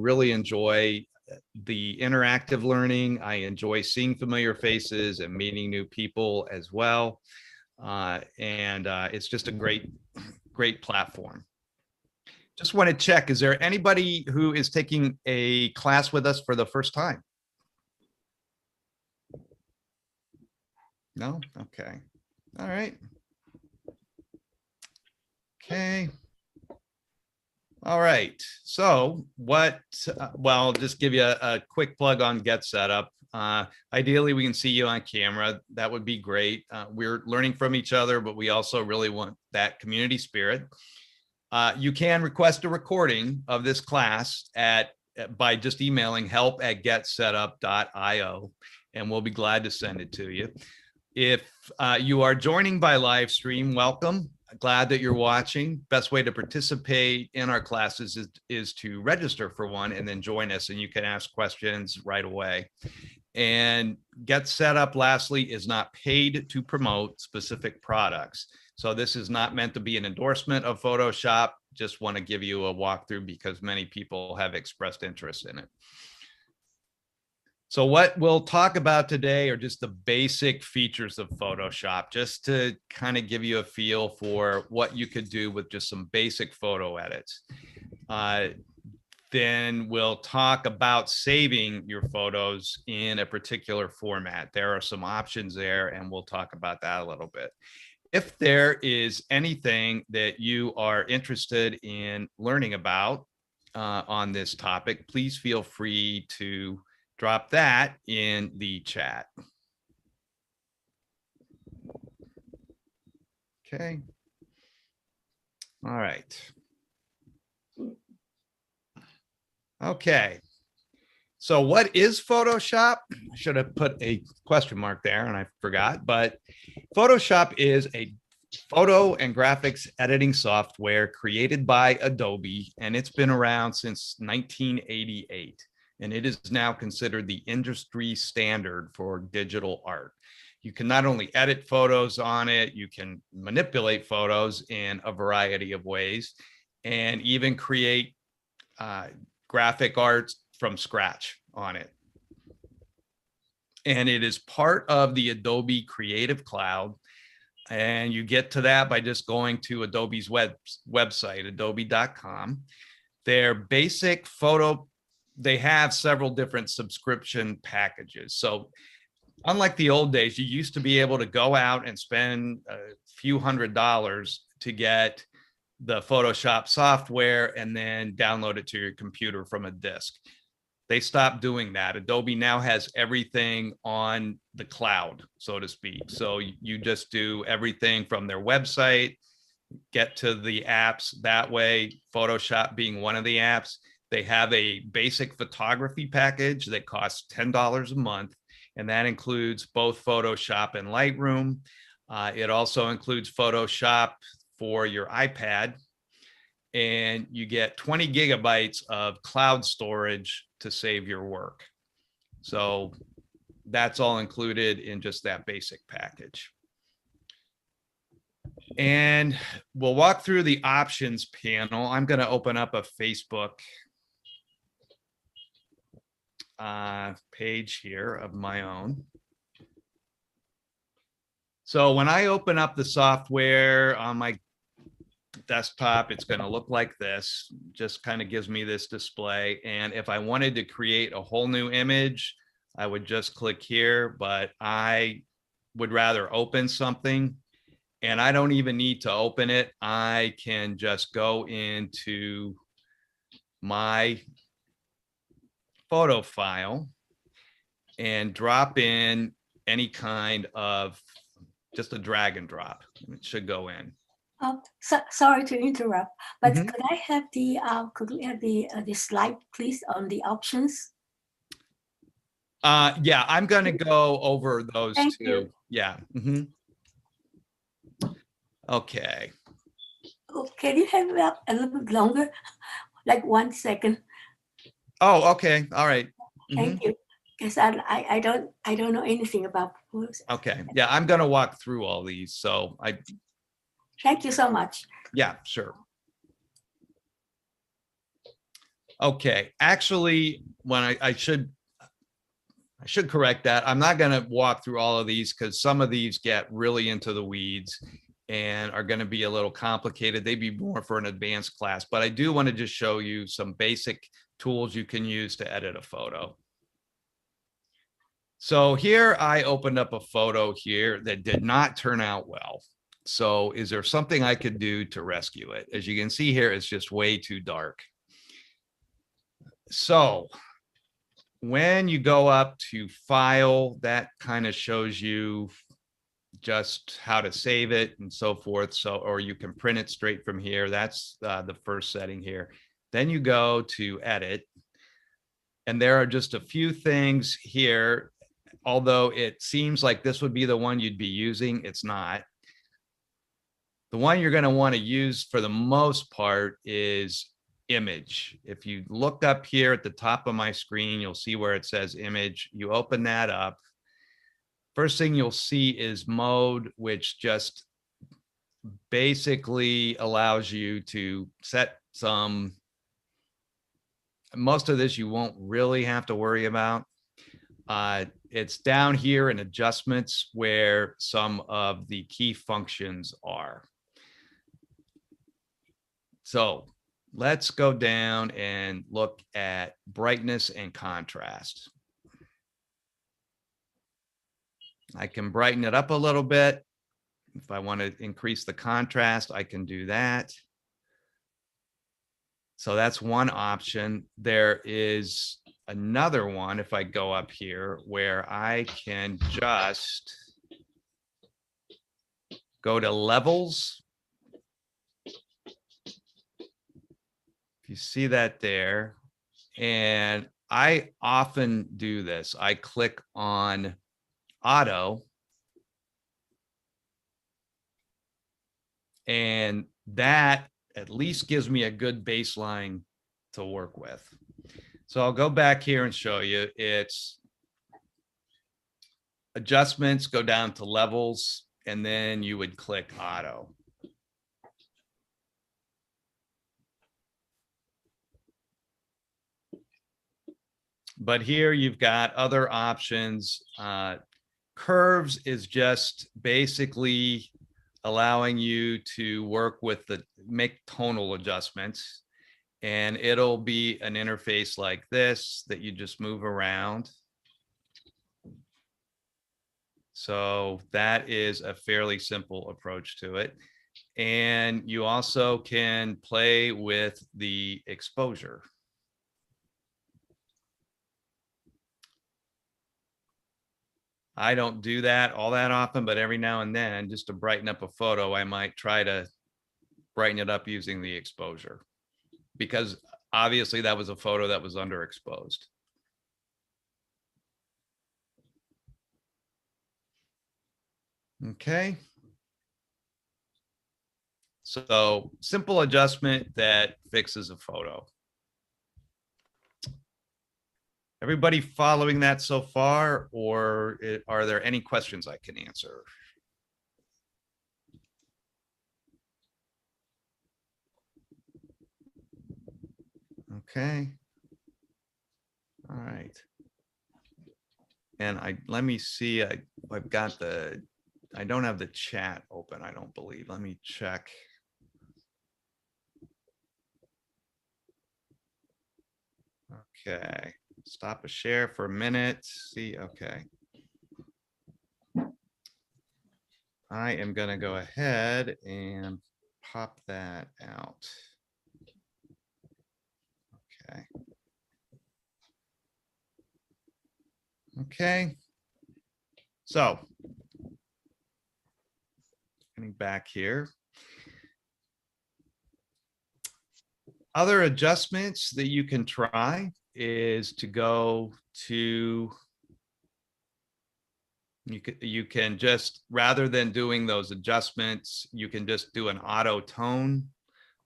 really enjoy the interactive learning. I enjoy seeing familiar faces and meeting new people as well. It's just a great platform. Just want to check, is there anybody who is taking a class with us for the first time? No? Okay. All right. Okay. All right. So well, I'll just give you a quick plug on Get Setup. Ideally, we can see you on camera. That would be great. We're learning from each other, but we also really want that community spirit. You can request a recording of this class by just emailing help@getsetup.io, and we'll be glad to send it to you. If you are joining by live stream, welcome. Glad that you're watching. Best way to participate in our classes is to register for one and then join us, and you can ask questions right away. And Get Set Up, lastly, is not paid to promote specific products. So this is not meant to be an endorsement of Photoshop. Just want to give you a walkthrough because many people have expressed interest in it. So what we'll talk about today are just the basic features of Photoshop, just to kind of give you a feel for what you could do with just some basic photo edits. Then we'll talk about saving your photos in a particular format. There are some options there, and we'll talk about that a little bit. If there is anything that you are interested in learning about on this topic, please feel free to drop that in the chat. Okay. All right. Okay. So what is Photoshop? I should have put a question mark there and I forgot, but Photoshop is a photo and graphics editing software created by Adobe, and it's been around since 1988. And it is now considered the industry standard for digital art. You can not only edit photos on it, you can manipulate photos in a variety of ways, and even create graphic arts from scratch on it. And it is part of the Adobe Creative Cloud. And you get to that by just going to Adobe's website, adobe.com. Their basic photo, they have several different subscription packages. So unlike the old days, you used to be able to go out and spend a few $100s to get the Photoshop software and then download it to your computer from a disk. They stopped doing that. Adobe now has everything on the cloud, so to speak. So you just do everything from their website, get to the apps that way, Photoshop being one of the apps. They have a basic photography package that costs $10 a month, and that includes both Photoshop and Lightroom. It also includes Photoshop for your iPad, and you get 20 gigabytes of cloud storage to save your work. So that's all included in just that basic package. And we'll walk through the options panel. I'm going to open up a Facebook page here of my own. So when I open up the software on my desktop, it's going to look like this. Just kind of gives me this display. And if I wanted to create a whole new image, I would just click here, but I would rather open something, and I don't even need to open it. I can just go into my photo file and drop in any kind of, just a drag and drop. It should go in. Sorry to interrupt, but could I have the the slide, please, on the options? Yeah, I'm going to go over those Thank two. You. Yeah. Okay. Oh, can you have it a little bit longer, like 1 second? Oh, okay. All right. Thank you, because I don't know anything about photos. Okay. Yeah, I'm going to walk through all these. So Thank you so much. Yeah, sure. Okay, actually, when I should correct that. I'm not going to walk through all of these because some of these get really into the weeds and are going to be a little complicated. They'd be more for an advanced class, but I do want to just show you some basic tools you can use to edit a photo. So here I opened up a photo here that did not turn out well. So is there something I could do to rescue it? As you can see here, it's just way too dark. So when you go up to file, that kind of shows you just how to save it and so forth. So, or you can print it straight from here. That's the first setting here. Then you go to edit. And there are just a few things here. Although it seems like this would be the one you'd be using, it's not. The one you're going to want to use for the most part is image. If you look up here at the top of my screen, you'll see where it says image. You open that up. First thing you'll see is mode, which just basically allows you to set some, most of this you won't really have to worry about. It's down here in adjustments where some of the key functions are. So let's go down and look at brightness and contrast. I can brighten it up a little bit. If I want to increase the contrast, I can do that. So that's one option. There is another one, if I go up here, where I can just go to levels. If you see that there, and I often do this, I click on auto, and that at least gives me a good baseline to work with. So I'll go back here and show you. It's adjustments, go down to levels, and then you would click auto. But here you've got other options. Curves is just basically allowing you to work with make tonal adjustments. And it'll be an interface like this that you just move around. So that is a fairly simple approach to it. And you also can play with the exposure. I don't do that all that often, but every now and then, just to brighten up a photo, I might try to brighten it up using the exposure, because obviously that was a photo that was underexposed. Okay. So simple adjustment that fixes a photo. Everybody following that so far, or are there any questions I can answer? Okay. All right. And let me see, I've got I don't have the chat open, I don't believe. Let me check. Okay, stop a share for a minute. See, okay. I am going to go ahead and pop that out. Okay. Okay. So getting back here. Other adjustments that you can try is to go to, you can just, rather than doing those adjustments, you can just do an auto tone,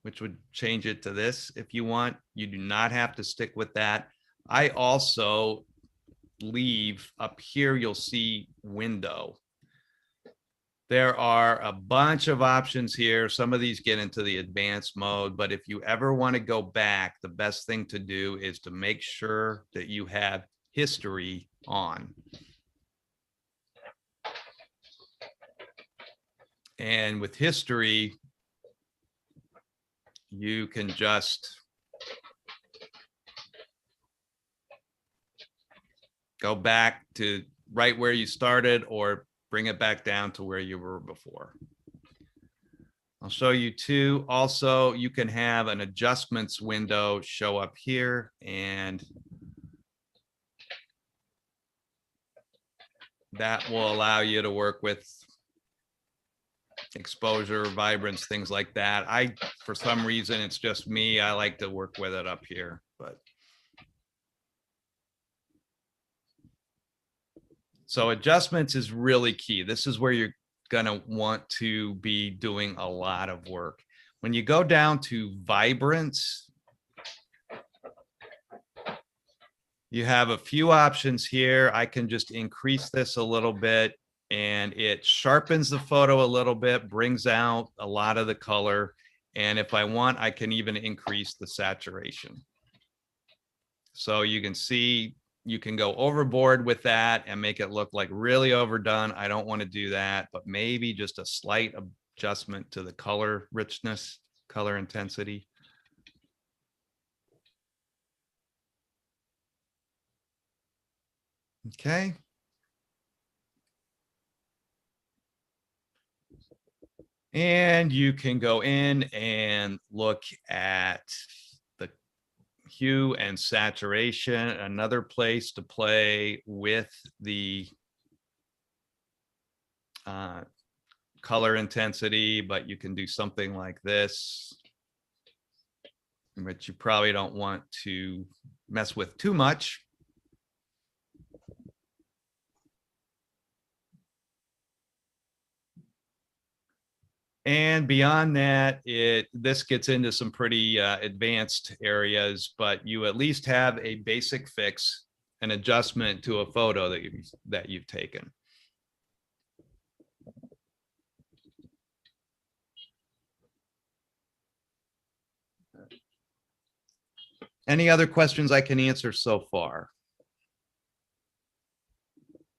which would change it to this if you want. You do not have to stick with that. I also leave up here, you'll see window. There are a bunch of options here. Some of these get into the advanced mode, but if you ever want to go back, the best thing to do is to make sure that you have history on. And with history, you can just go back to right where you started or bring it back down to where you were before. I'll show you too. Also, you can have an adjustments window show up here, and that will allow you to work with exposure, vibrance, things like that. For some reason, it's just me. I like to work with it up here, but. So adjustments is really key. This is where you're going to want to be doing a lot of work. When you go down to vibrance, you have a few options here. I can just increase this a little bit, and it sharpens the photo a little bit, brings out a lot of the color. And if I want, I can even increase the saturation. So you can see, you can go overboard with that and make it look like really overdone. I don't want to do that, but maybe just a slight adjustment to the color richness, color intensity. Okay. And you can go in and look at the hue and saturation, another place to play with the color intensity, but you can do something like this, which you probably don't want to mess with too much. And beyond that, this gets into some pretty advanced areas, but you at least have a basic fix, an adjustment to a photo that you've taken. Any other questions I can answer so far?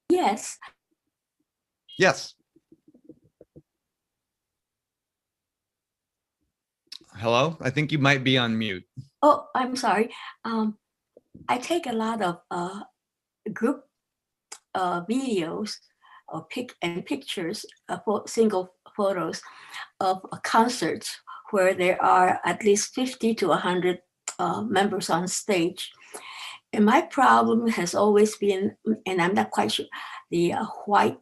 Yes. Yes. Hello, I think you might be on mute. Oh, I'm sorry. I take a lot of group videos or pictures for single photos of concerts where there are at least 50 to 100 members on stage. And my problem has always been, and I'm not quite sure, the white,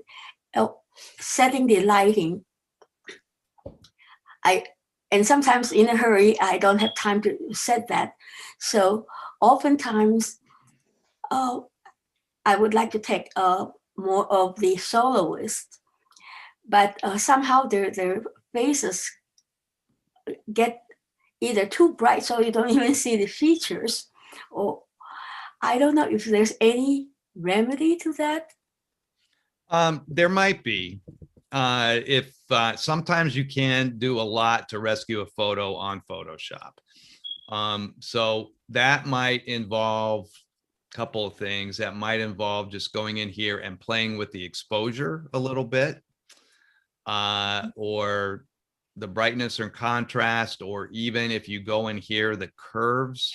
setting the lighting. And sometimes in a hurry, I don't have time to set that. So oftentimes, I would like to take more of the soloist, but somehow their faces get either too bright so you don't even see the features, or I don't know if there's any remedy to that. There might be. If sometimes you can do a lot to rescue a photo on Photoshop. So that might involve a couple of things. That might involve just going in here and playing with the exposure a little bit, or the brightness or contrast, or even if you go in here, the curves.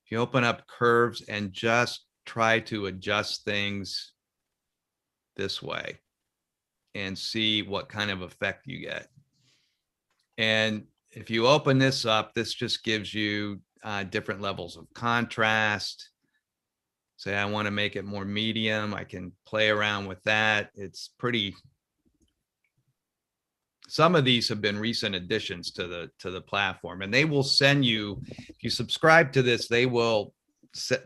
If you open up curves and just try to adjust things this way and see what kind of effect you get. And if you open this up, this just gives you different levels of contrast. Say I want to make it more medium, I can play around with that. It's pretty. Some of these have been recent additions to the platform, and they will send you, if you subscribe to this, they will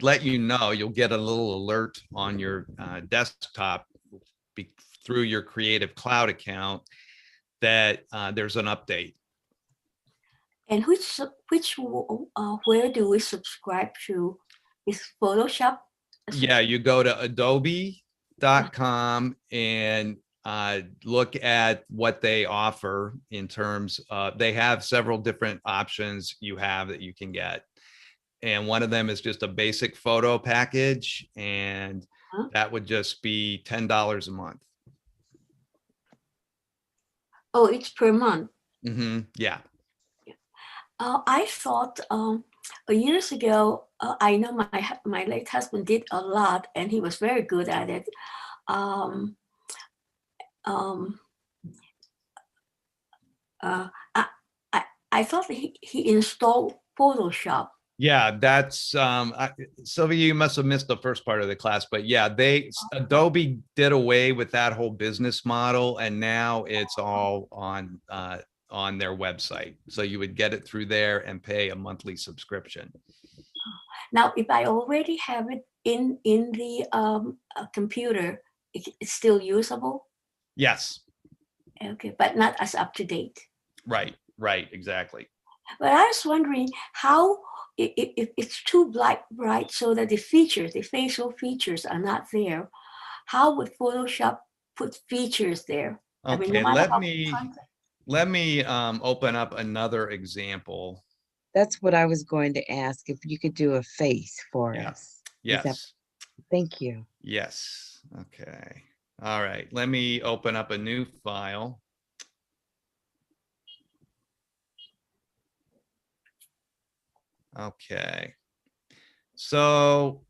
let you know, you'll get a little alert on your desktop through your Creative Cloud account that there's an update. And where do we subscribe to? Is Photoshop? Yeah, you go to adobe.com and look at what they offer in terms of, they have several different options you have that you can get. And one of them is just a basic photo package, and Huh? that would just be $10 a month. Oh, it's per month. Yeah. I thought years ago, I know my late husband did a lot, and he was very good at it. Um, um, I, I thought he installed Photoshop. Yeah, that's Sylvia, you must have missed the first part of the class, but yeah, Adobe did away with that whole business model, and now it's all on their website. So you would get it through there and pay a monthly subscription. Now, if I already have it in the computer, it's still usable. Yes, Okay, but not as up to date. right, exactly. But I was wondering how, if it's too bright so that the features, the facial features are not there, how would Photoshop put features there? I mean, no Okay, matter let how me open up another example. That's what I was going to ask, if you could do a face for Yeah. us. Is that- Yes. Thank you. Yes. Okay. All right. Let me open up a new file. Okay. So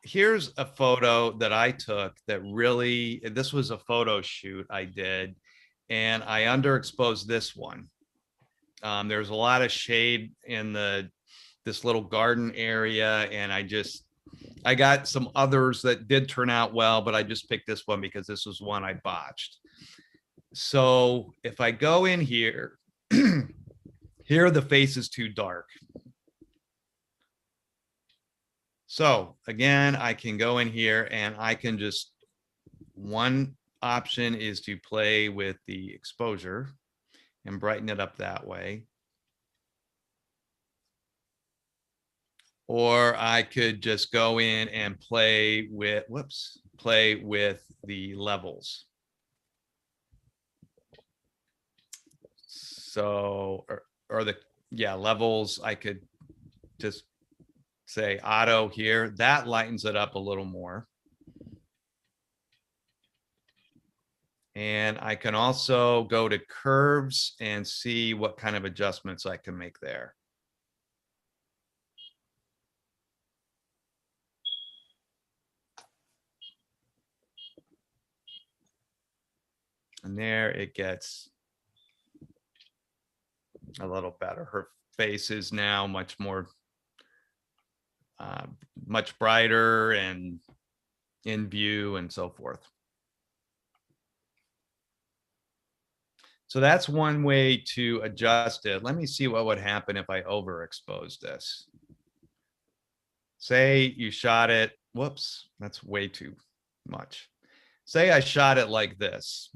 here's a photo that I took that really, this was a photo shoot I did, and I underexposed this one. There's a lot of shade in this little garden area, and I got some others that did turn out well, but I just picked this one because this was one I botched. So if I go in here, here the face is too dark. So again, I can go in here and I can just, one option is to play with the exposure and brighten it up that way. Or I could just go in and play with the levels. So, or the, yeah, levels, I could just say auto here. That lightens it up a little more. And I can also go to curves and see what kind of adjustments I can make there. And there it gets a little better. Her face is now much more, much brighter and in view and so forth. So that's one way to adjust it. Let me see what would happen if I overexpose this. Say you shot it, whoops, that's way too much. Say I shot it like this.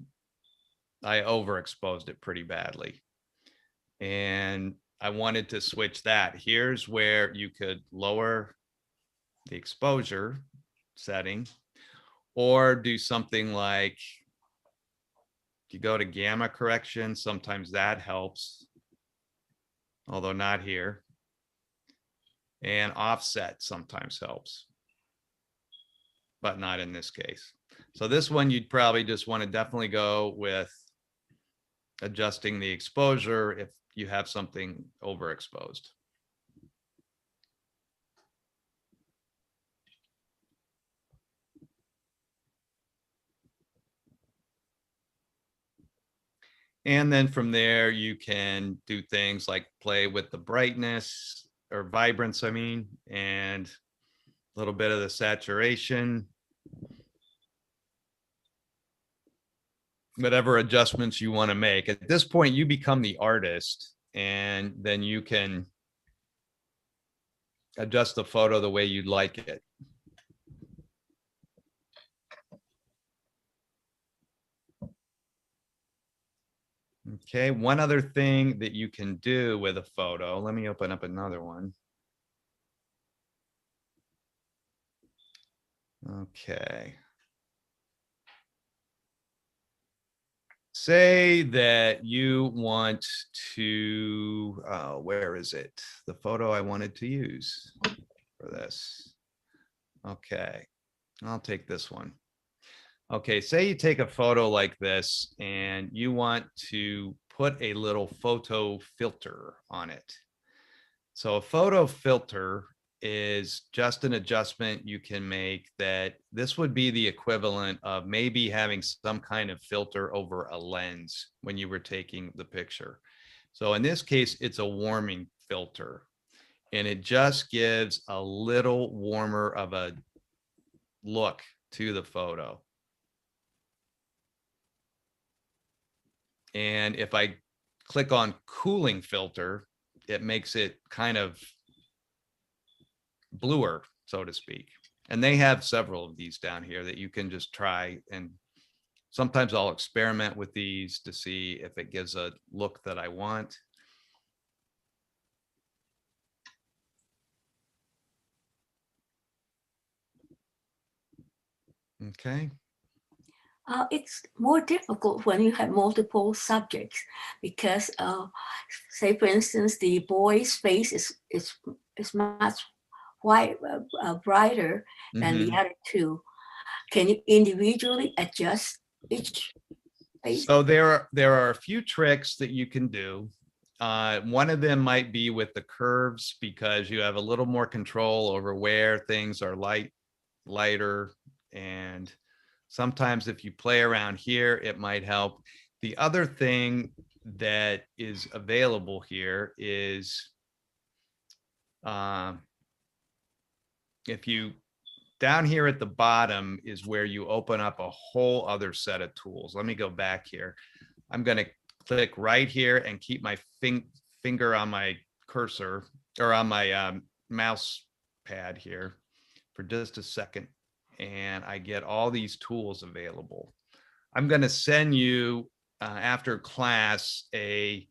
I overexposed it pretty badly. And I wanted to switch that. Here's where you could lower the exposure setting, or do something like, you go to gamma correction, sometimes that helps, although not here. And offset sometimes helps, but not in this case. So this one, you'd probably just want to definitely go with adjusting the exposure if you have something overexposed. And then from there, you can do things like play with the brightness or vibrance, I mean, and a little bit of the saturation. Whatever adjustments you want to make. At this point, you become the artist, and then you can adjust the photo the way you'd like it. Okay, one other thing that you can do with a photo, let me open up another one. Okay. say that you want to, where is it? The photo I wanted to use for this. Okay, I'll take this one. Okay, say you take a photo like this and you want to put a little photo filter on it. So a photo filter is just an adjustment you can make that this would be the equivalent of maybe having some kind of filter over a lens when you were taking the picture. So in this case, it's a warming filter, and it just gives a little warmer of a look to the photo. And if I click on cooling filter, it makes it kind of bluer, so to speak. And they have several of these down here that you can just try. And sometimes I'll experiment with these to see if it gives a look that I want. Okay. It's more difficult when you have multiple subjects because, say, for instance, the boy's face is much brighter than the Mhm. other two. Can you individually adjust each face? So there are a few tricks that you can do. One of them might be with the curves because you have a little more control over where things are lighter, and sometimes if you play around here, it might help. The other thing that is available here is if you down here at the bottom is where you open up a whole other set of tools. Let me go back here. I'm going to click right here and keep my finger on my cursor or on my mouse pad here for just a second. And I get all these tools available. I'm going to send you after class a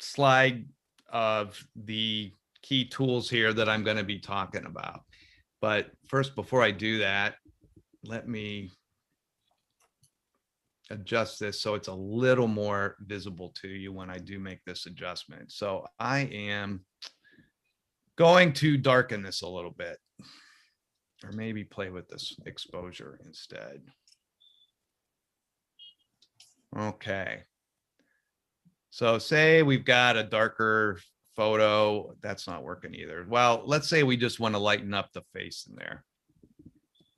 slide of the key tools here that I'm going to be talking about. But first, before I do that, let me adjust this so it's a little more visible to you when I do make this adjustment. So I am going to darken this a little bit, or maybe play with this exposure instead. Okay. So say we've got a darker photo. That's not working either. Well, let's say we just want to lighten up the face in there.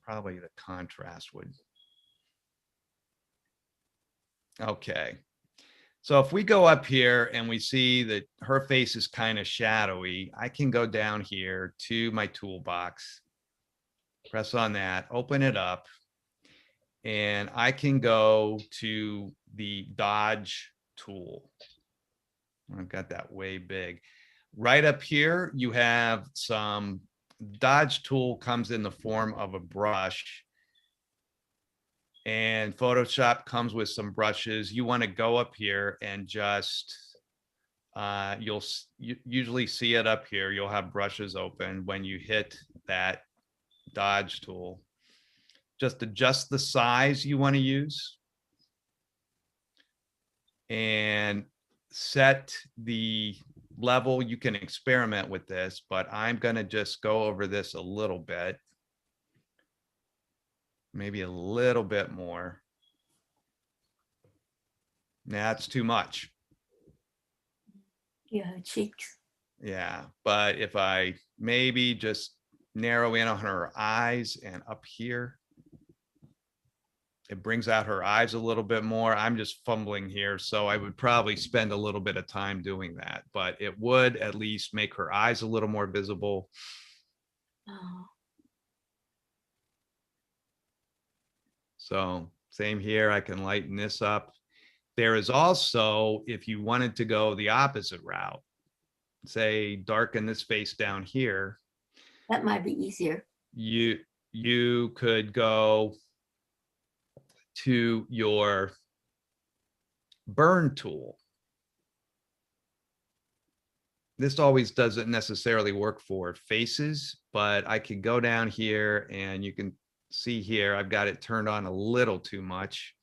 Probably the contrast would. Okay. So if we go up here and we see that her face is kind of shadowy, I can go down here to my toolbox, press on that, open it up, and I can go to the dodge tool. I've got that way big. Right up here, you have some dodge tool comes in the form of a brush. And Photoshop comes with some brushes. You want to go up here and just, you'll usually see it up here. You'll have brushes open when you hit that dodge tool. Just adjust the size you want to use and set the level. You can experiment with this, but I'm going to just go over this a little bit. Maybe a little bit more. That's too much. Yeah, cheeks. Yeah, but if I maybe just narrow in on her eyes and up here, it brings out her eyes a little bit more. I'm just fumbling here, so I would probably spend a little bit of time doing that, but it would at least make her eyes a little more visible. Oh, So same here, I can lighten this up. There is also, if you wanted to go the opposite route, say darken this face down here, that might be easier. you could go to your burn tool. This always doesn't necessarily work for faces, but I could go down here and you can see here, I've got it turned on a little too much.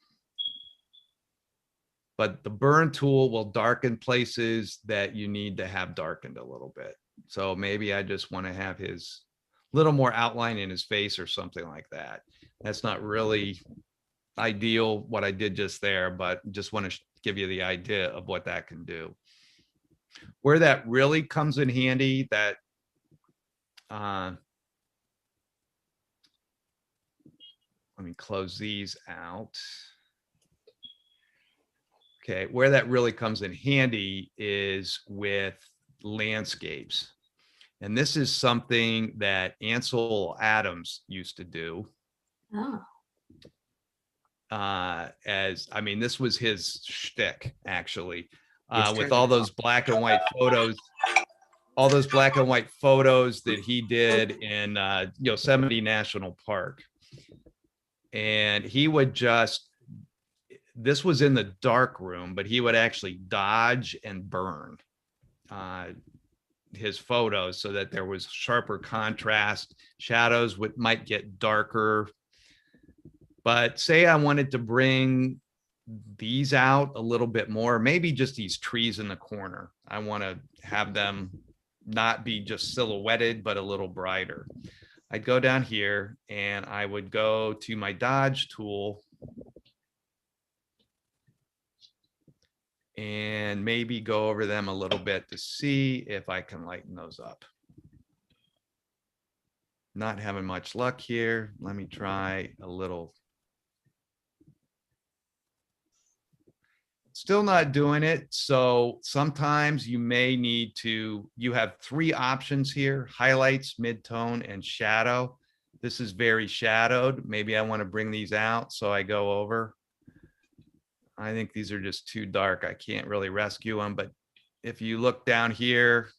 but the burn tool will darken places that you need to have darkened a little bit. So maybe I just want to have his little more outline in his face or something like that. That's not really ideal what I did just there, but just want to give you the idea of what that can do. Where that really comes in handy, that let me close these out. Okay, where that really comes in handy is with landscapes. And this is something that Ansel Adams used to do. Oh, As I mean, this was his shtick, actually, Yes, with sir. all those black and white photos, that he did in Yosemite National Park. And he would just, this was in the dark room, but he would actually dodge and burn his photos so that there was sharper contrast. Shadows might get darker. But say I wanted to bring these out a little bit more, maybe just these trees in the corner. I want to have them not be just silhouetted, but a little brighter. I'd go down here and I would go to my dodge tool and maybe go over them a little bit to see if I can lighten those up. Not having much luck here. Let me try a little. Still not doing it. So sometimes you may need to, you have 3 options here: highlights, mid-tone, and shadow. This is very shadowed. Maybe I want to bring these out. So I go over. I think these are just too dark. I can't really rescue them. But if you look down here,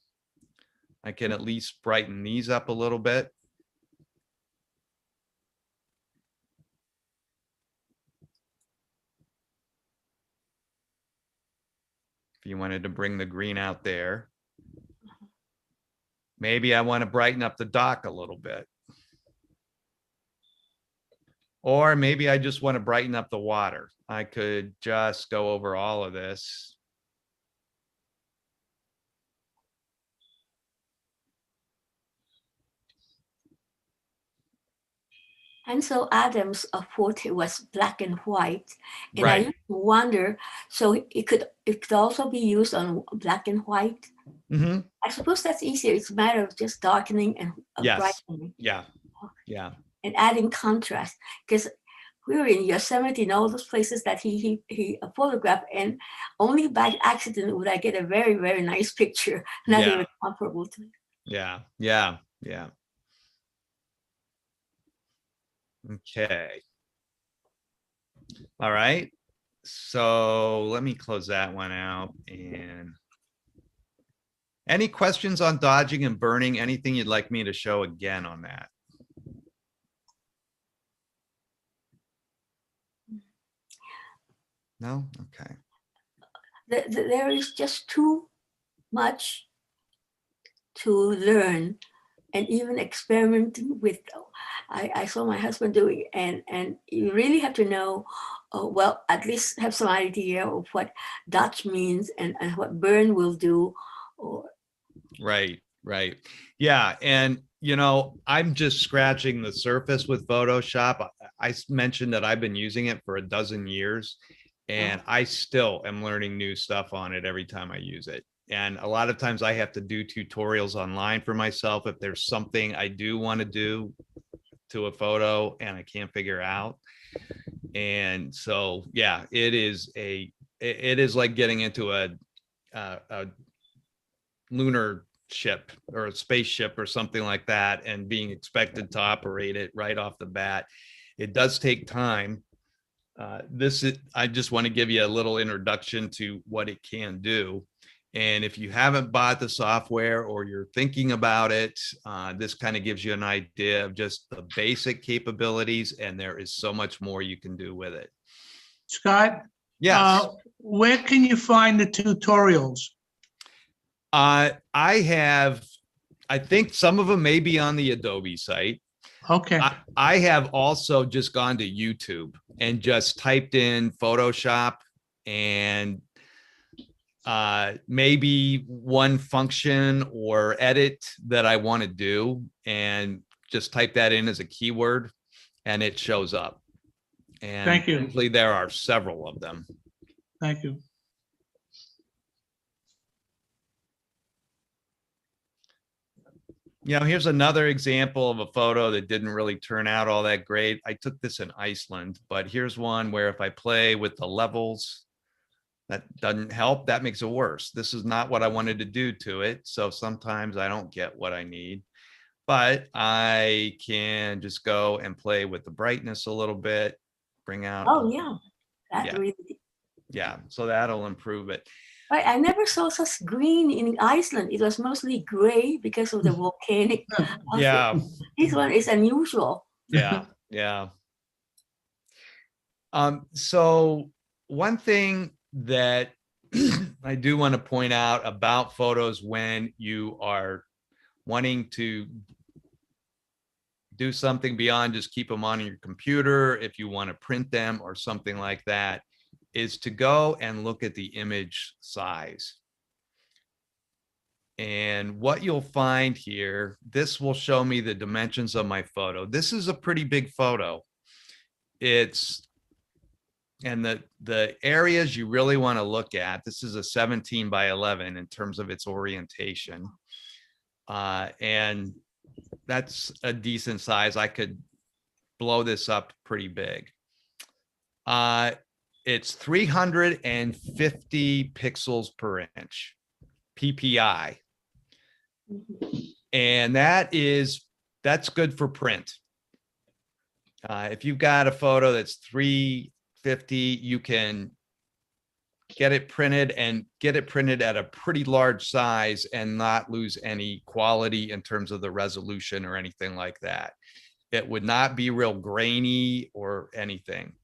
I can at least brighten these up a little bit. If you wanted to bring the green out there. Maybe I want to brighten up the dock a little bit. Or maybe I just want to brighten up the water. I could just go over all of this. Ansel Adams' forte was black and white, and I Right. used to wonder. So it could also be used on black and white. Mm-hmm. I suppose that's easier. It's a matter of just darkening and Yes. brightening. Yeah. Yeah. And adding contrast, because we were in Yosemite and all those places that he photographed, and only by accident would I get a very, very nice picture, not Yeah. even comparable to it. Yeah. Yeah. Yeah. Okay. All right. So let me close that one out. And any questions on dodging and burning? Anything you'd like me to show again on that? No? Okay. There is just too much to learn, and even experimenting with. I saw my husband doing, and you really have to know, well, at least have some idea of what dodge means and what burn will do. Or Right, right. Yeah. And, I'm just scratching the surface with Photoshop. I mentioned that I've been using it for a dozen years, and I still am learning new stuff on it every time I use it. And a lot of times I have to do tutorials online for myself if there's something I do want to do to a photo and I can't figure out. And so, yeah, it is like getting into a lunar ship or a spaceship or something like that and being expected to operate it right off the bat. It does take time. I just want to give you a little introduction to what it can do. And if you haven't bought the software or you're thinking about it, this kind of gives you an idea of just the basic capabilities, and there is so much more you can do with it. Scott, Yes. where can you find the tutorials? I think some of them may be on the Adobe site. Okay, I have also just gone to YouTube and just typed in Photoshop and maybe one function or edit that I want to do, and just type that in as a keyword and it shows up. And Thank you. usually there are several of them. Thank you. You know, here's another example of a photo that didn't really turn out all that great. I took this in Iceland, but here's one where if I play with the levels, that doesn't help. That makes it worse. This is not what I wanted to do to it. So sometimes I don't get what I need, but I can just go and play with the brightness a little bit, bring out. Oh, yeah. That Yeah. really, Yeah, so that'll improve it. right. I never saw such green in Iceland. It was mostly gray because of the volcanic. Yeah, This one is unusual. yeah, yeah. So one thing that I do want to point out about photos when you are wanting to do something beyond just keep them on your computer, if you want to print them or something like that, is to go and look at the image size. And what you'll find here, this will show me the dimensions of my photo. This is a pretty big photo. And the areas you really want to look at, this is a 17 by 11 in terms of its orientation. And that's a decent size. I could blow this up pretty big. It's 350 pixels per inch, PPI. Mhm. And that's good for print. If you've got a photo that's 350, you can get it printed and get it printed at a pretty large size and not lose any quality in terms of the resolution or anything like that. It would not be real grainy or anything.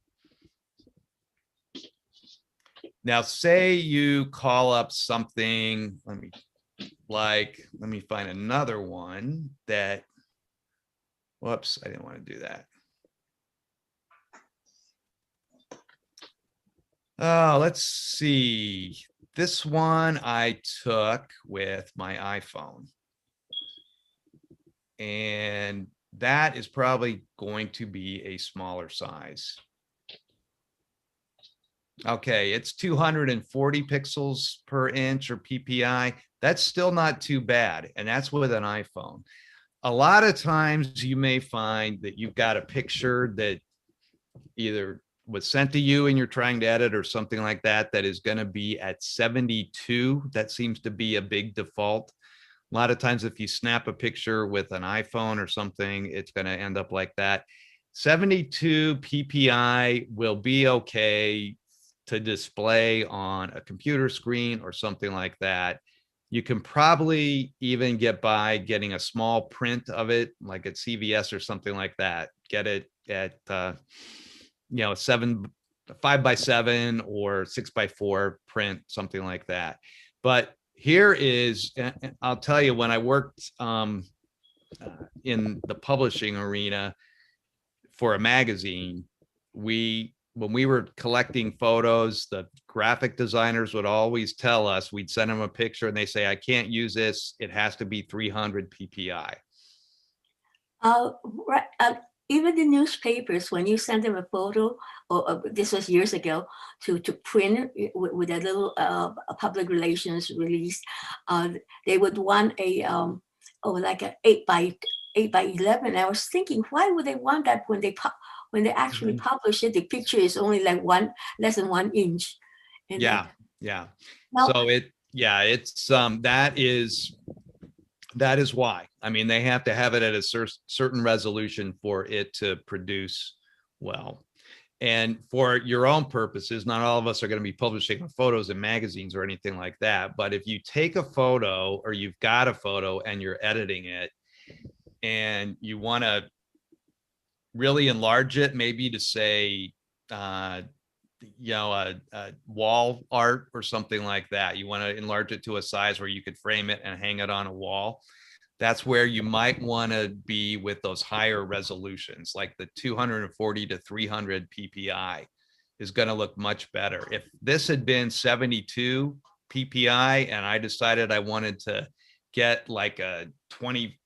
Now, say you call up something, let me find another one that, whoops, I didn't want to do that. Oh, let's see. This one I took with my iPhone. And that is probably going to be a smaller size. Okay, it's 240 pixels per inch or PPI. That's still not too bad. And that's with an iPhone. A lot of times you may find that you've got a picture that either was sent to you and you're trying to edit or something like that, that is going to be at 72. That seems to be a big default. A lot of times if you snap a picture with an iPhone or something, it's going to end up like that. 72 PPI will be okay to display on a computer screen or something like that. You can probably even get by getting a small print of it, like at CVS or something like that. Get it at 5x7 or 6x4 print, something like that. But here is, I'll tell you, when I worked in the publishing arena for a magazine, when we were collecting photos, the graphic designers would always tell us, we'd send them a picture and they say, I can't use this. It has to be 300 PPI. Right. Even the newspapers, when you send them a photo, or this was years ago, to print with a little public relations release, they would want a like an 8x11. I was thinking, why would they want that when they actually publish it? The picture is only like less than 1 inch. And Yeah. Now, So that is why. I mean, they have to have it at a certain resolution for it to produce well. And for your own purposes, not all of us are going to be publishing photos in magazines or anything like that. But if you take a photo or you've got a photo and you're editing it and you want to really enlarge it, maybe to say, a wall art or something like that. You want to enlarge it to a size where you could frame it and hang it on a wall. That's where you might want to be with those higher resolutions, like the 240 to 300 PPI. is going to look much better. If this had been 72 PPI and I decided I wanted to get like a 20,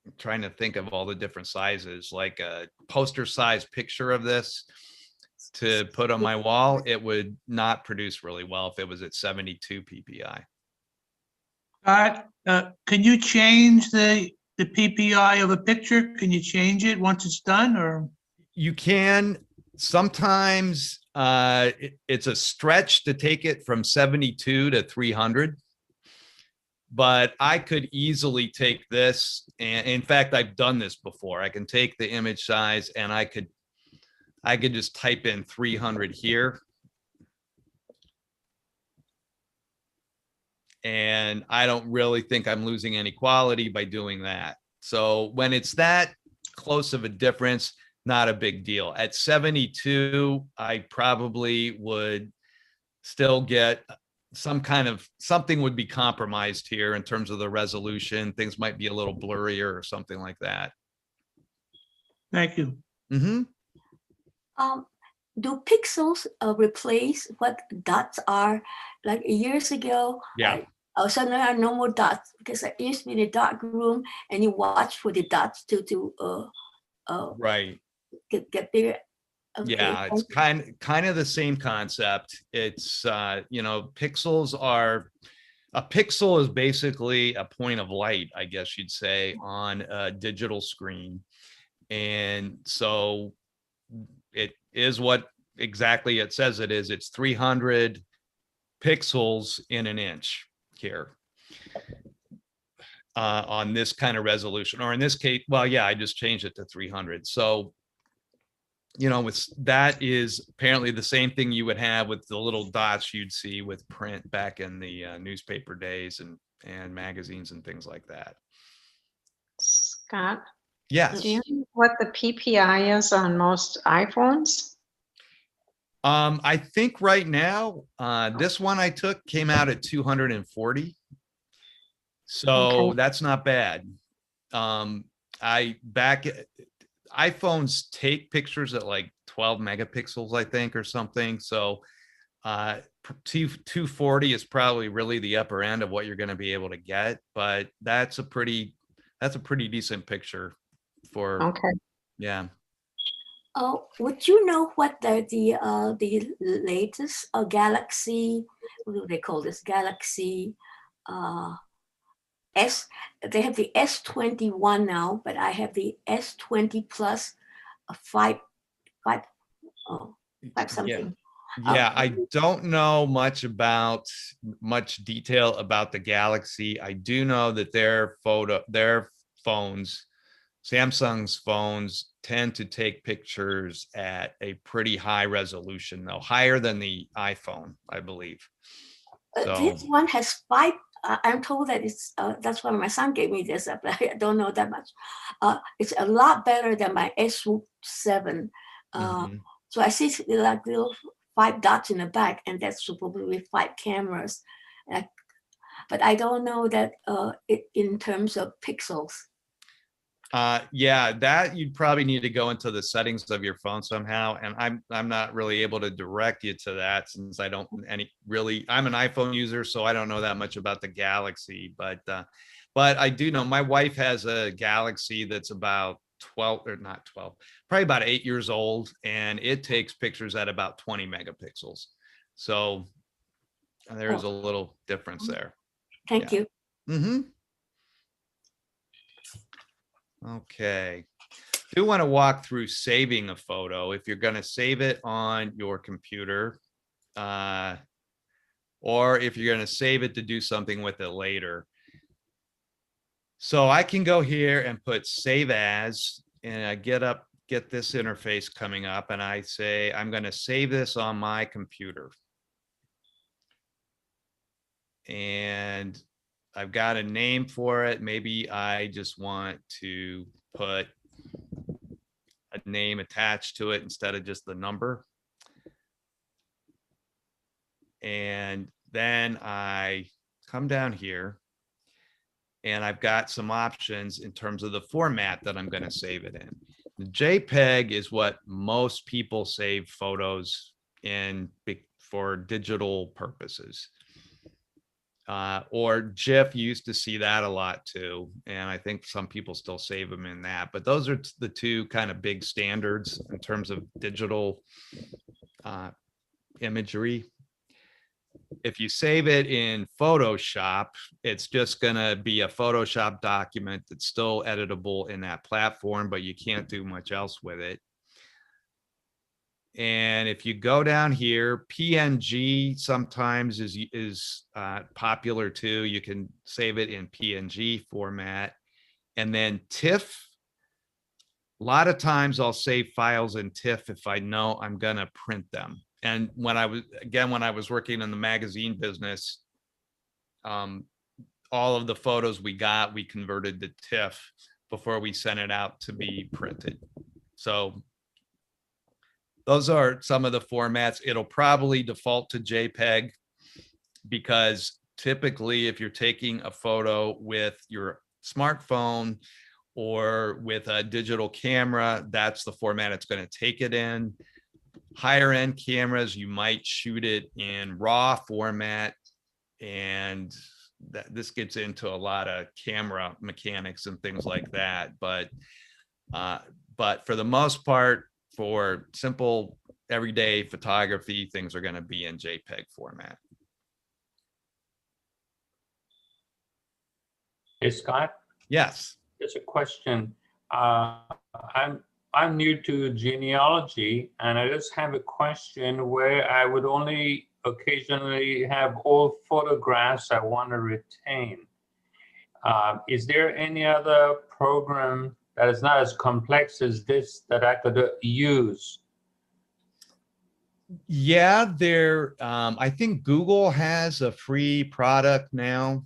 I'm trying to think of all the different sizes, like a poster size picture of this to put on my wall, it would not produce really well if it was at 72 PPI. Scott, can you change the PPI of a picture? Can you change it once it's done, or? You can sometimes, it's a stretch to take it from 72 to 300. But I could easily take this, and in fact, I've done this before. I can take the image size and I could just type in 300 here. And I don't really think I'm losing any quality by doing that. So when it's that close of a difference, not a big deal. At 72, I probably would still get something would be compromised here in terms of the resolution. Things might be a little blurrier or something like that. Thank you. Mm-hmm. Do pixels replace what dots are? Like years ago, Yeah. suddenly there are no more dots because I used to be in a dark room and you watch for the dots to Right. get bigger. Okay, Yeah, it's kind of the same concept. It's pixels are, a pixel is basically a point of light, I guess you'd say, on a digital screen. And so it is what exactly it says it is. It's 300 pixels in an inch here on this kind of resolution, or in this case, well, yeah, I just changed it to 300. So with that is apparently the same thing you would have with the little dots you'd see with print back in the newspaper days and magazines and things like that. Scott, Yes. do you know what the PPI is on most iPhones? I think right now, this one I took came out at 240. So Okay. that's not bad. iPhones take pictures at like 12 megapixels, I think, or something. So 240 is probably really the upper end of what you're going to be able to get, but that's a pretty decent picture for, Okay. yeah. Oh, would you know what the latest Galaxy, what do they call this? Galaxy S. They have the S21 now, but I have the S20 Plus, five something. Yeah, I don't know much detail about the Galaxy. I do know that their phones, Samsung's phones, tend to take pictures at a pretty high resolution, though, higher than the iPhone, I believe. So This one has five. I'm told that it's that's why my son gave me this, but I don't know that much. It's a lot better than my S7. mhm. So I see like little 5 dots in the back, and that's probably 5 cameras. But I don't know that in terms of pixels. Yeah, that you'd probably need to go into the settings of your phone somehow. And I'm not really able to direct you to that since I don't I'm an iPhone user, so I don't know that much about the Galaxy, but I do know my wife has a Galaxy that's about 12 or not 12, probably about 8 years old, and it takes pictures at about 20 megapixels. So there's a little difference there. Thank you. Mm-hmm. Okay. Do want to walk through saving a photo if you're going to save it on your computer, or if you're going to save it to do something with it later. So I can go here and put save as, and I get this interface coming up, and I say I'm going to save this on my computer. And I've got a name for it. Maybe I just want to put a name attached to it instead of just the number. And then I come down here and I've got some options in terms of the format that I'm going to save it in. The JPEG is what most people save photos for digital purposes. Or GIF, you used to see that a lot too. And I think some people still save them in that, but those are the two kind of big standards in terms of digital imagery. If you save it in Photoshop, it's just going to be a Photoshop document that's still editable in that platform, but you can't do much else with it. And if you go down here, PNG sometimes is popular too. You can save it in PNG format. And then TIFF, a lot of times I'll save files in TIFF if I know I'm going to print them. And when I was working in the magazine business, all of the photos we got, we converted to TIFF before we sent it out to be printed. So those are some of the formats. It'll probably default to JPEG because typically if you're taking a photo with your smartphone or with a digital camera, that's the format it's going to take it in. Higher end cameras, you might shoot it in RAW format, and this gets into a lot of camera mechanics and things like that. But for the most part, for simple everyday photography, things are going to be in JPEG format. Hey, Scott, Yes. there's a question. I'm new to genealogy, and I just have a question where I would only occasionally have old photographs I want to retain. Is there any other program that is not as complex as this that I could use? Yeah, I think Google has a free product now.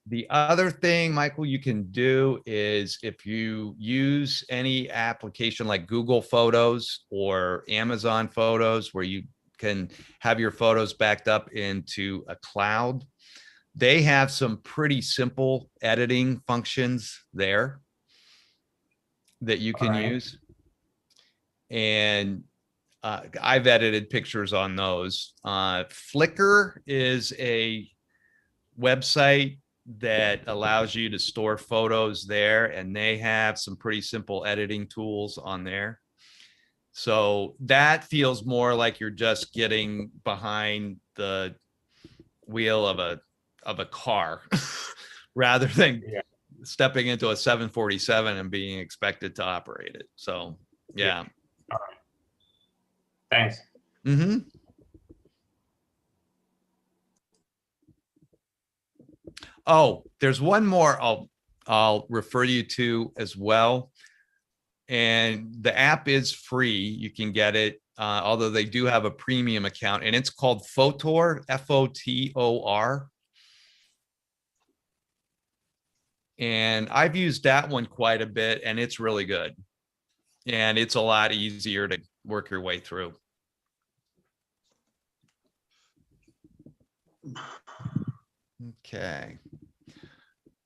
The other thing, Michael, you can do is if you use any application like Google Photos or Amazon Photos, where you can have your photos backed up into a cloud, they have some pretty simple editing functions there that you can use. And I've edited pictures on those. Flickr is a website that allows you to store photos there, and they have some pretty simple editing tools on there. So that feels more like you're just getting behind the wheel of a car rather than stepping into a 747 and being expected to operate it. So yeah. All right. Thanks. Mm-hmm. Oh, there's one more I'll refer you to as well. And the app is free. You can get it, although they do have a premium account, and it's called Fotor, F-O-T-O-R. And I've used that one quite a bit, and it's really good. And it's a lot easier to work your way through. Okay.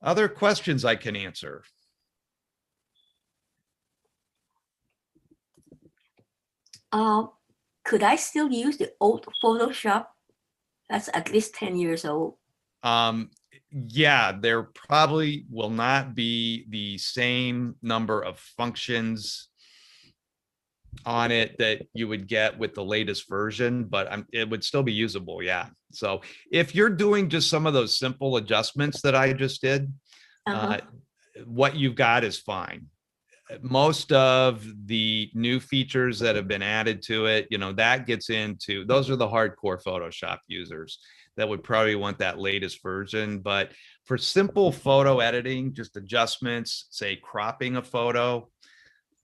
Other questions I can answer? Could I still use the old Photoshop? That's at least 10 years old. Yeah, there probably will not be the same number of functions on it that you would get with the latest version, but it would still be usable. Yeah. So if you're doing just some of those simple adjustments that I just did, what you've got is fine. Most of the new features that have been added to it, that gets into, those are the hardcore Photoshop users that would probably want that latest version. But for simple photo editing, just adjustments, say cropping a photo,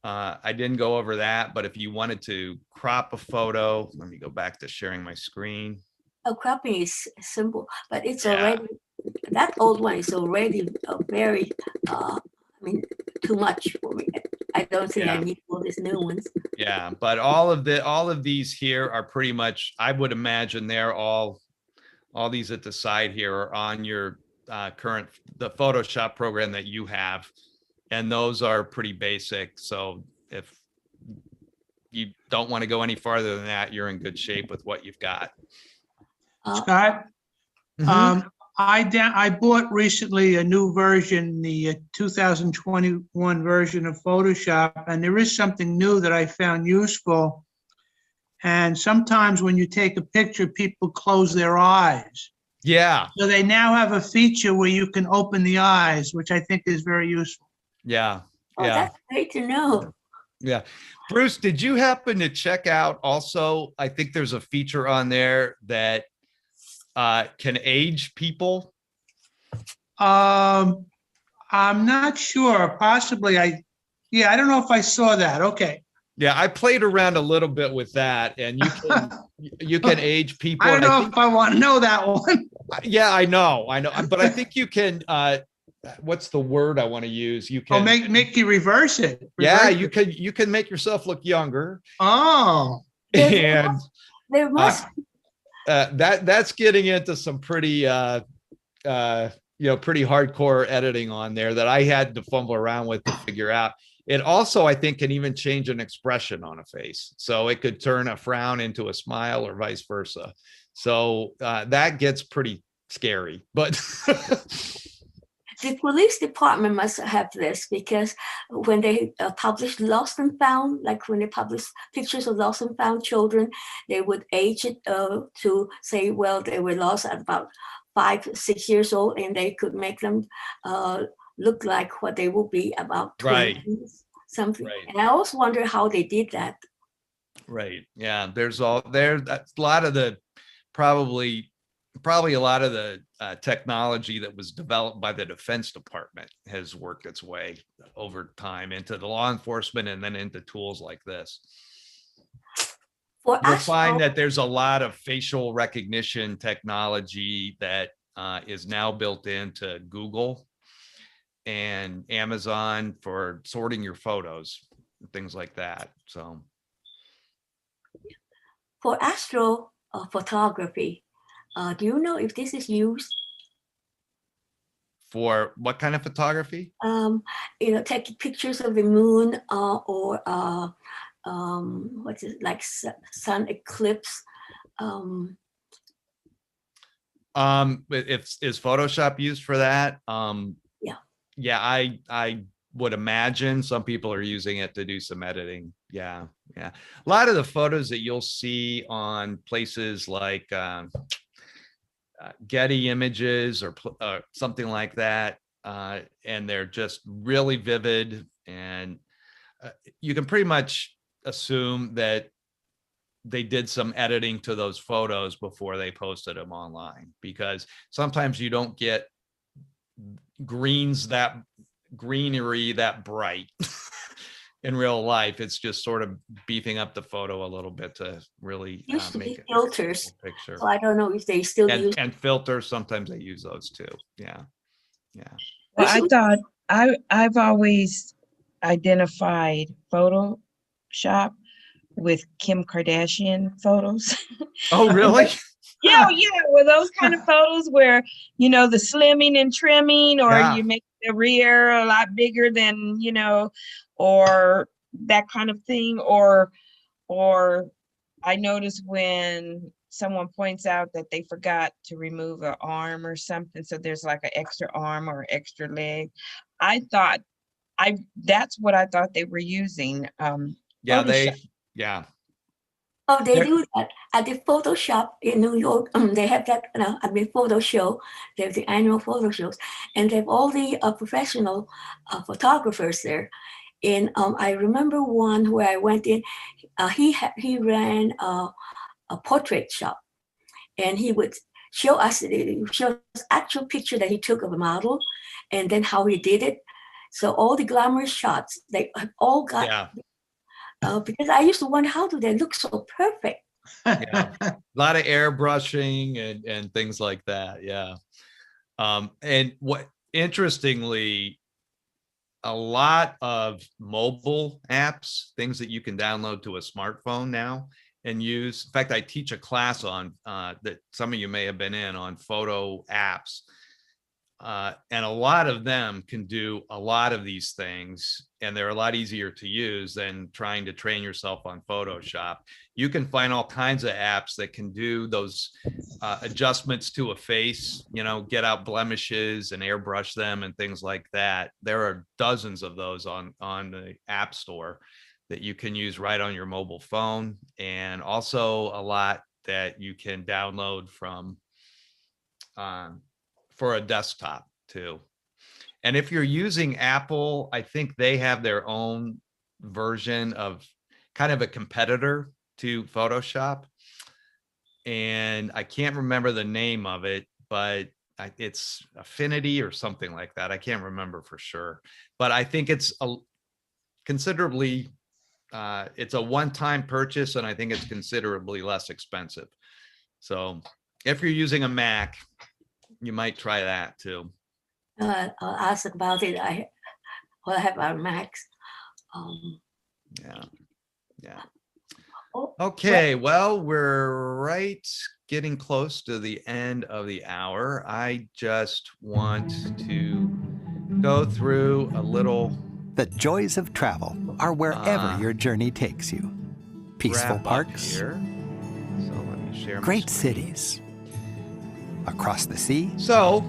I didn't go over that, but if you wanted to crop a photo, let me go back to sharing my screen. Oh, cropping is simple, but it's already, that old one is already very, too much for me. I don't think I need all these new ones. Yeah, but all of these here are pretty much, I would imagine they're all these at the side here are on your the Photoshop program that you have. And those are pretty basic. So if you don't want to go any farther than that, you're in good shape with what you've got. Scott, I bought recently a new version, the 2021 version of Photoshop, and there is something new that I found useful. And sometimes when you take a picture, people close their eyes. Yeah, So they now have a feature where you can open the eyes, which I think is very useful. yeah, Oh, yeah. that's great to know. Yeah. Bruce, did you happen to check out also, I think there's a feature on there that can age people? I'm not sure, possibly I don't know if I saw that. Okay. Yeah, I played around a little bit with that, and you can age people. I don't and know think, if I want to know that one. yeah, I know, but I think you can. What's the word I want to use? You Oh, can. make you reverse it. Yeah, Reverse it. you can make yourself look younger, Oh, and There must that's getting into some pretty pretty hardcore editing on there that I had to fumble around with to figure out. It also, I think, can even change an expression on a face. So it could turn a frown into a smile or vice versa. So that gets pretty scary, but the police department must have this, because when they publish lost and found, like when they publish pictures of lost and found children, they would age it to say, well, they were lost at about 5, 6 years old, and they could make them look like what they will be about 20 something. Right. And I always wonder how they did that. Right. Yeah. That's a lot of the probably a lot of the technology that was developed by the Defense Department has worked its way over time into the law enforcement and then into tools like this. For You'll us, find that there's a lot of facial recognition technology that is now built into Google and Amazon for sorting your photos, things like that. So for astro photography, do you know if this is used? for what kind of photography? Taking pictures of the moon or what's it, like sun eclipse. Is Photoshop used for that? Yeah. I would imagine some people are using it to do some editing. Yeah. A lot of the photos that you'll see on places like Getty Images or something like that, and they're just really vivid, and you can pretty much assume that they did some editing to those photos before they posted them online, because sometimes you don't get greenery that bright in real life. It's just sort of beefing up the photo a little bit to really Used to make be it filters. a picture. So I don't know if they still use. And filters, sometimes they use those too. Yeah. Well, I thought I've always identified Photoshop with Kim Kardashian photos. Oh, really? Yeah, well, those kind of photos where, the slimming and trimming, or Yeah. you make the rear a lot bigger than, or that kind of thing. Or I noticed when someone points out that they forgot to remove an arm or something, so there's like an extra arm or extra leg. That's what I thought they were using. Yeah. Oh, they do that at the Photoshop in New York. They have that photo show. They have the annual photo shows, and they have all the professional photographers there. And I remember one where I went in. He ran a portrait shop, and he would show us actual picture that he took of a model, and then how he did it. So all the glamorous shots, they all got. Yeah. Because I used to wonder, how do they look so perfect? Yeah. A lot of airbrushing and things like that. Yeah. And what interestingly, a lot of mobile apps, things that you can download to a smartphone now and use. In fact, I teach a class on that some of you may have been in, on photo apps. And a lot of them can do a lot of these things, and they're a lot easier to use than trying to train yourself on Photoshop. You can find all kinds of apps that can do those adjustments to a face, you know, get out blemishes and airbrush them and things like that. There are dozens of those on the App Store that you can use right on your mobile phone, and also a lot that you can download from for a desktop too. And if you're using Apple, I think they have their own version of kind of a competitor to Photoshop. And I can't remember the name of it, but it's Affinity or something like that. I can't remember for sure, but I think it's a considerably, it's a one-time purchase, and I think it's considerably less expensive. So if you're using a Mac, you might try that too. I'll ask about it. I have a Max. Yeah. Oh, Okay, well, we're right getting close to the end of the hour. I just want to go through a little The joys of travel are wherever Ah. your journey takes you. Peaceful wrap up parks, here. So let me share my great screen. cities, across the sea, So,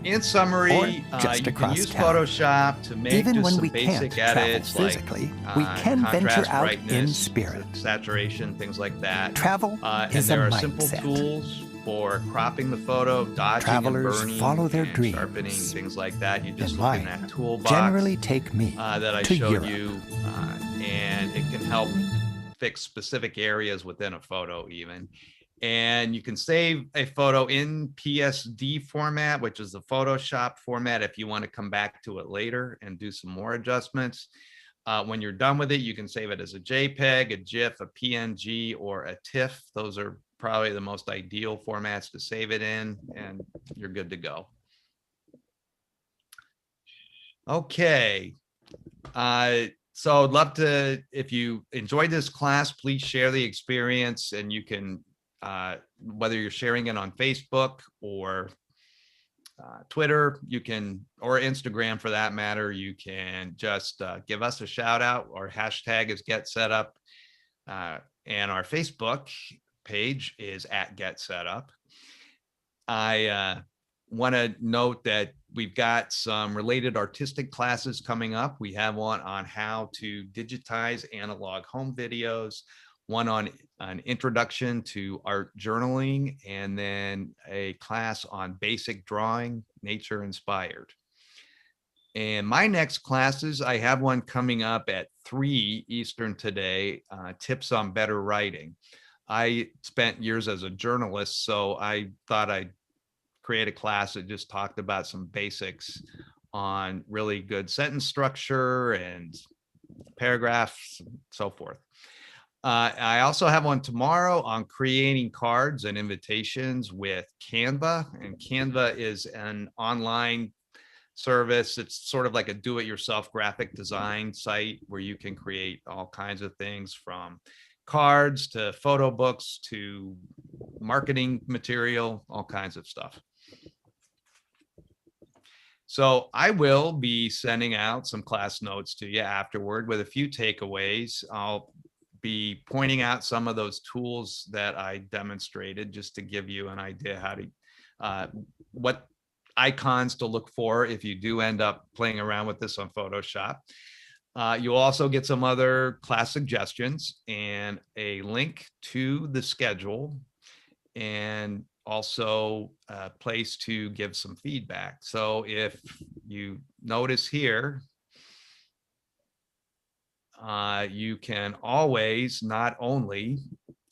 in summary, Or you just can across use town. Photoshop to make even just when some we can't basic travel edits like physically, we can venture contrast, out in brightness, spirit. saturation, things like that. Travel And is a there are simple mindset. tools for cropping the photo, dodging Travelers and burning, follow their and sharpening, dreams. things like that. You just And look in mine that toolbox Generally take me that I to showed Europe. you, and it can help fix specific areas within a photo even. And you can save a photo in PSD format, which is the Photoshop format, if you want to come back to it later and do some more adjustments. When you're done with it, you can save it as a JPEG, a GIF, a PNG, or a TIFF. Those are probably the most ideal formats to save it in, and you're good to go. Okay. So I'd love to, if you enjoyed this class, please share the experience, and you can, whether you're sharing it on Facebook or Twitter, you can, or Instagram for that matter, you can just give us a shout out. Our hashtag is GetSetUp, and our Facebook page is @GetSetUp. I want to note that we've got some related artistic classes coming up. We have one on how to digitize analog home videos, one on an introduction to art journaling, and then a class on basic drawing, nature inspired. And my next classes, I have one coming up at 3 Eastern today, tips on better writing. I spent years as a journalist, so I thought I'd create a class that just talked about some basics on really good sentence structure and paragraphs and so forth. I also have one tomorrow on creating cards and invitations with Canva. And Canva is an online service. It's sort of like a do-it-yourself graphic design site where you can create all kinds of things, from cards to photo books to marketing material, all kinds of stuff. So I will be sending out some class notes to you afterward with a few takeaways. I'll be pointing out some of those tools that I demonstrated just to give you an idea how to, what icons to look for if you do end up playing around with this on Photoshop. You'll also get some other class suggestions and a link to the schedule, and also a place to give some feedback. So if you notice here, you can always not only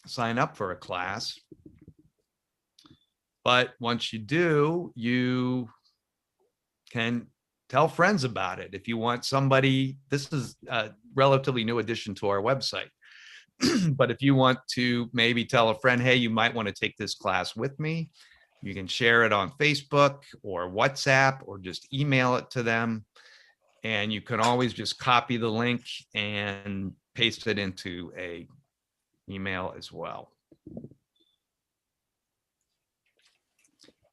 sign up for a class, but once you do, you can tell friends about it. If you want somebody, this is a relatively new addition to our website. But if you want to maybe tell a friend, hey, you might want to take this class with me, you can share it on Facebook or WhatsApp, or just email it to them. And you can always just copy the link and paste it into a email as well.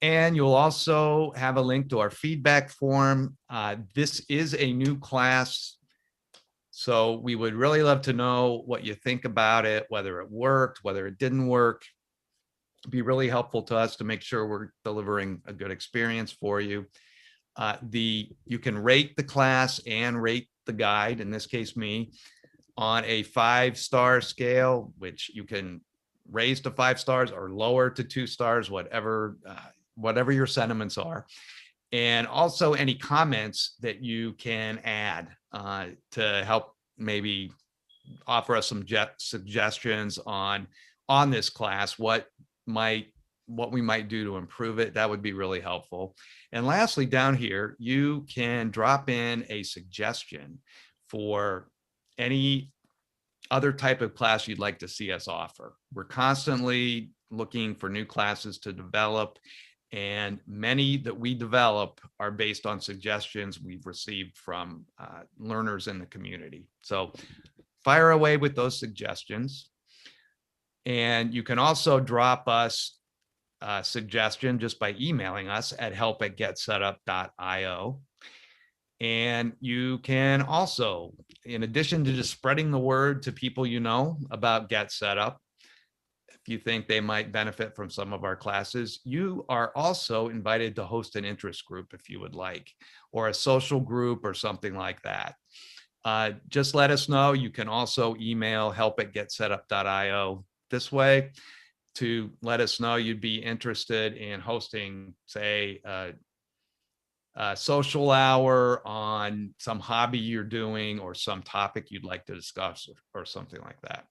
And you'll also have a link to our feedback form. This is a new class, so we would really love to know what you think about it, whether it worked, whether it didn't work. It'd be really helpful to us to make sure we're delivering a good experience for you. You can rate the class and rate the guide, in this case me, on a 5-star scale, which you can raise to 5 stars or lower to 2 stars, whatever your sentiments are. And also any comments that you can add to help maybe offer us some suggestions on this class, what we might do to improve it. That would be really helpful. And lastly, down here, you can drop in a suggestion for any other type of class you'd like to see us offer. We're constantly looking for new classes to develop, and many that we develop are based on suggestions we've received from learners in the community. So fire away with those suggestions. And you can also drop us a suggestion just by emailing us at help@getsetup.io. And you can also, in addition to just spreading the word to people you know about Get Set Up, if you think they might benefit from some of our classes, you are also invited to host an interest group if you would like, or a social group or something like that. Just let us know. You can also email help@getsetup.io this way to let us know you'd be interested in hosting, say, a social hour on some hobby you're doing or some topic you'd like to discuss or something like that.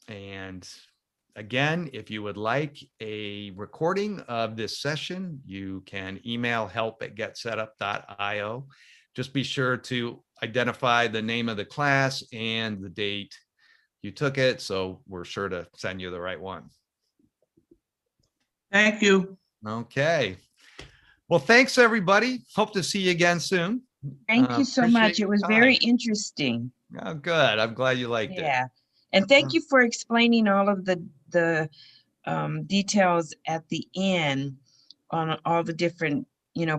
And again, if you would like a recording of this session, you can email help@getsetup.io. Just be sure to identify the name of the class and the date you took it, so we're sure to send you the right one. Thank you. Okay. Well, thanks, everybody. Hope to see you again soon. Thank you so Appreciate much. It your was very time. interesting. Oh, good. I'm glad you liked it. Yeah. And thank you for explaining all of the details at the end on all the different,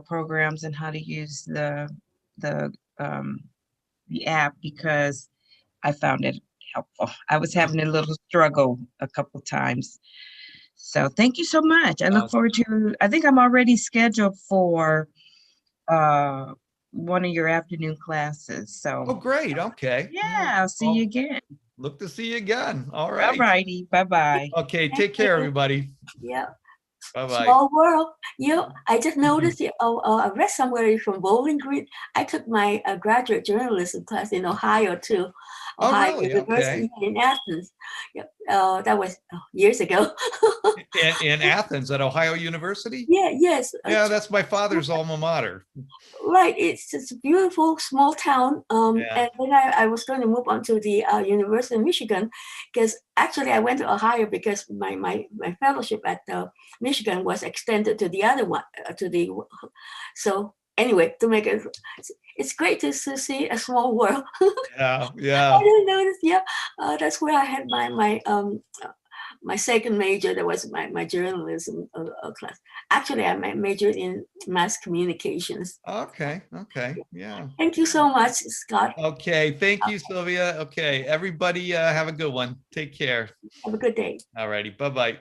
programs and how to use the app, because I found it helpful. I was having a little struggle a couple times. So thank you so much. I look forward to, I think I'm already scheduled for one of your afternoon classes. So. Oh, great. Okay. Yeah, I'll see you again. Look to see you again. All All right. righty. Bye-bye. Okay. Take care, everybody. Yeah. Bye-bye. Small world. I just noticed. I read somewhere from Bowling Green. I took my graduate journalism class in Ohio too. Ohio really? University in Athens. Yep. That was years ago. In Athens at Ohio University? Yeah. Yes. Yeah, that's my father's alma mater. Right. It's just a beautiful small town. Yeah. And then I was going to move on to the University of Michigan, because actually I went to Ohio because my fellowship at Michigan was extended to the other one, so anyway, to make it, it's great to see a small world. Yeah. I didn't notice. Yeah. That's where I had my second major. That was my journalism class. Actually, I majored in mass communications. Okay. Yeah. Thank you so much, Scott. Okay. Thank you, Sylvia. Okay. Everybody have a good one. Take care. Have a good day. All righty. Bye-bye.